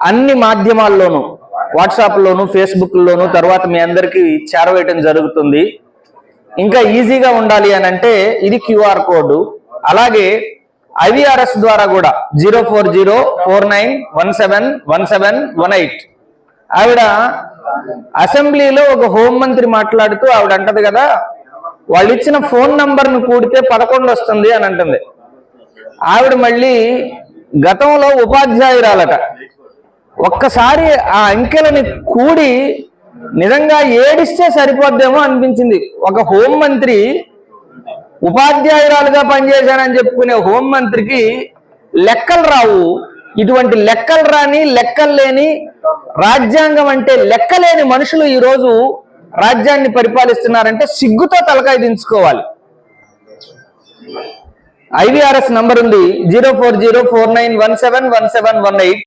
అన్ని మాధ్యమాల్లోనూ వాట్సాప్లోను ఫేస్బుక్లోను తర్వాత మీ అందరికీ చేరవేయటం జరుగుతుంది. ఇంకా ఈజీగా ఉండాలి అని అంటే ఇది క్యూఆర్ కోడ్. అలాగే ఐవీఆర్ఎస్ ద్వారా కూడా 04049171718 ఆవిడ అసెంబ్లీలో ఒక హోంమంత్రి మాట్లాడుతూ ఆవిడ అంటది కదా, వాళ్ళు ఇచ్చిన ఫోన్ నంబర్ను కూడితే 11 వస్తుంది అని అంటుంది. ఆవిడ మళ్ళీ గతంలో ఉపాధ్యాయురాలట. ఒక్కసారి ఆ అంకెలని కూడి నిజంగా ఏడిస్తే సరిపోద్దేమో అనిపించింది. ఒక హోంమంత్రి ఉపాధ్యాయురాలుగా పనిచేశానని చెప్పుకునే హోంమంత్రికి లెక్కలు రావు. ఇటువంటి లెక్కలు రాని లెక్కలు లేని రాజ్యాంగం అంటే లెక్కలేని మనుషులు ఈరోజు రాజ్యాన్ని పరిపాలిస్తున్నారంటే సిగ్గుతో తలకాయ దించుకోవాలి. ఐవీఆర్ఎస్ నంబర్ ఉంది 04049171718.